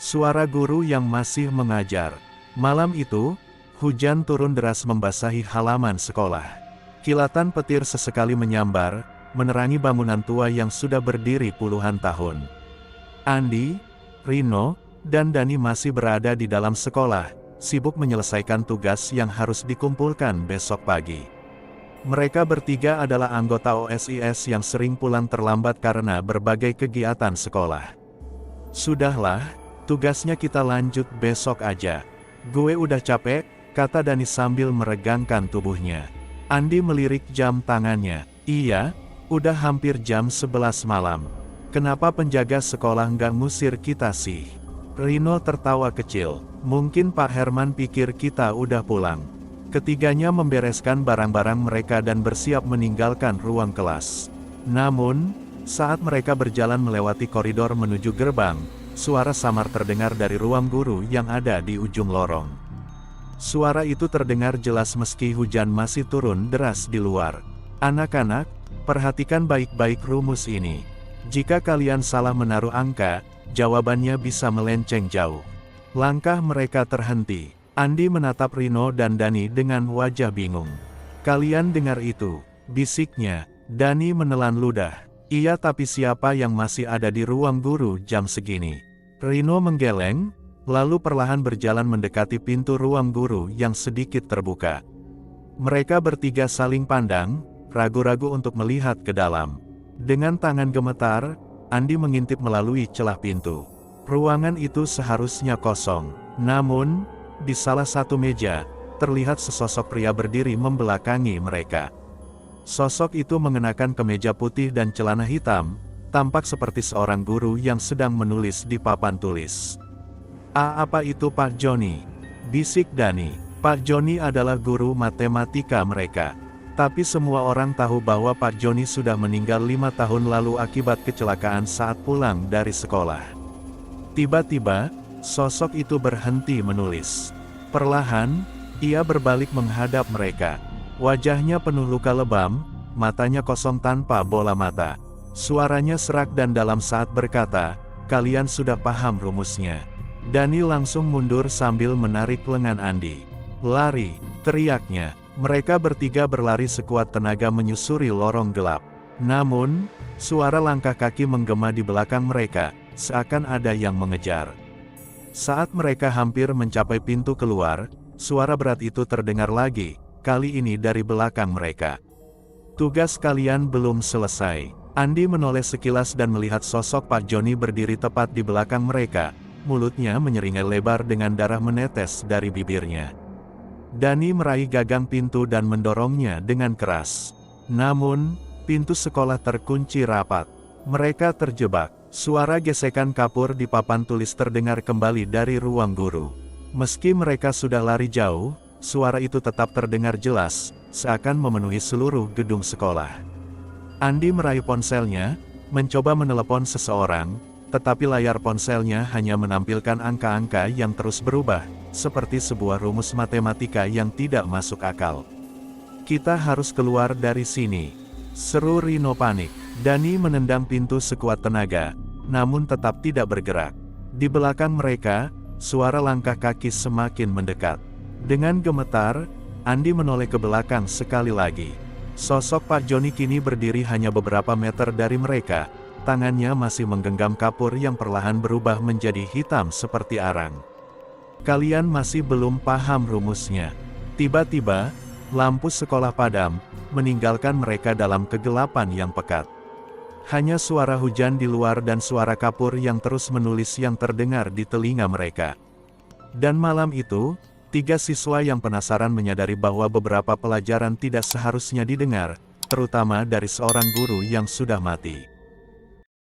Suara guru yang masih mengajar. Malam itu, hujan turun deras membasahi halaman sekolah. Kilatan petir sesekali menyambar, menerangi bangunan tua yang sudah berdiri puluhan tahun. Andi, Rino, dan Dani masih berada di dalam sekolah, sibuk menyelesaikan tugas yang harus dikumpulkan besok pagi. Mereka bertiga adalah anggota OSIS yang sering pulang terlambat karena berbagai kegiatan sekolah. "Sudahlah, tugasnya kita lanjut besok aja. Gue udah capek," kata Dani sambil meregangkan tubuhnya. Andi melirik jam tangannya. "Iya, udah hampir jam 11 malam. Kenapa penjaga sekolah nggak ngusir kita sih?" Rino tertawa kecil. "Mungkin Pak Herman pikir kita udah pulang." Ketiganya membereskan barang-barang mereka dan bersiap meninggalkan ruang kelas. Namun, saat mereka berjalan melewati koridor menuju gerbang, suara samar terdengar dari ruang guru yang ada di ujung lorong. Suara itu terdengar jelas meski hujan masih turun deras di luar. "Anak-anak, perhatikan baik-baik rumus ini. Jika kalian salah menaruh angka, jawabannya bisa melenceng jauh." Langkah mereka terhenti. Andi menatap Rino dan Dani dengan wajah bingung. "Kalian dengar itu?" bisiknya. Dani menelan ludah. "Iya, tapi siapa yang masih ada di ruang guru jam segini?" Rino menggeleng, lalu perlahan berjalan mendekati pintu ruang guru yang sedikit terbuka. Mereka bertiga saling pandang, ragu-ragu untuk melihat ke dalam. Dengan tangan gemetar, Andi mengintip melalui celah pintu. Ruangan itu seharusnya kosong. Namun, di salah satu meja, terlihat sesosok pria berdiri membelakangi mereka. Sosok itu mengenakan kemeja putih dan celana hitam, tampak seperti seorang guru yang sedang menulis di papan tulis. Apa itu Pak Joni?" bisik Dani. Pak Joni adalah guru matematika mereka. Tapi semua orang tahu bahwa Pak Joni sudah meninggal 5 tahun lalu akibat kecelakaan saat pulang dari sekolah. Tiba-tiba, sosok itu berhenti menulis. Perlahan, ia berbalik menghadap mereka. Wajahnya penuh luka lebam, matanya kosong tanpa bola mata. Suaranya serak dan dalam saat berkata, "Kalian sudah paham rumusnya." Dani langsung mundur sambil menarik lengan Andi. "Lari!" teriaknya. Mereka bertiga berlari sekuat tenaga menyusuri lorong gelap. Namun, suara langkah kaki menggema di belakang mereka, seakan ada yang mengejar. Saat mereka hampir mencapai pintu keluar, suara berat itu terdengar lagi, kali ini dari belakang mereka. "Tugas kalian belum selesai." Andi menoleh sekilas dan melihat sosok Pak Joni berdiri tepat di belakang mereka, mulutnya menyeringai lebar dengan darah menetes dari bibirnya. Dani meraih gagang pintu dan mendorongnya dengan keras. Namun, pintu sekolah terkunci rapat. Mereka terjebak. Suara gesekan kapur di papan tulis terdengar kembali dari ruang guru. Meski mereka sudah lari jauh, suara itu tetap terdengar jelas, seakan memenuhi seluruh gedung sekolah. Andi meraih ponselnya, mencoba menelepon seseorang, tetapi layar ponselnya hanya menampilkan angka-angka yang terus berubah, seperti sebuah rumus matematika yang tidak masuk akal. "Kita harus keluar dari sini," seru Rino panik. Dani menendang pintu sekuat tenaga, namun tetap tidak bergerak. Di belakang mereka, suara langkah kaki semakin mendekat. Dengan gemetar, Andi menoleh ke belakang sekali lagi. Sosok Pak Joni kini berdiri hanya beberapa meter dari mereka, tangannya masih menggenggam kapur yang perlahan berubah menjadi hitam seperti arang. "Kalian masih belum paham rumusnya." Tiba-tiba, lampu sekolah padam, meninggalkan mereka dalam kegelapan yang pekat. Hanya suara hujan di luar dan suara kapur yang terus menulis yang terdengar di telinga mereka. Dan malam itu, 3 siswa yang penasaran menyadari bahwa beberapa pelajaran tidak seharusnya didengar, terutama dari seorang guru yang sudah mati.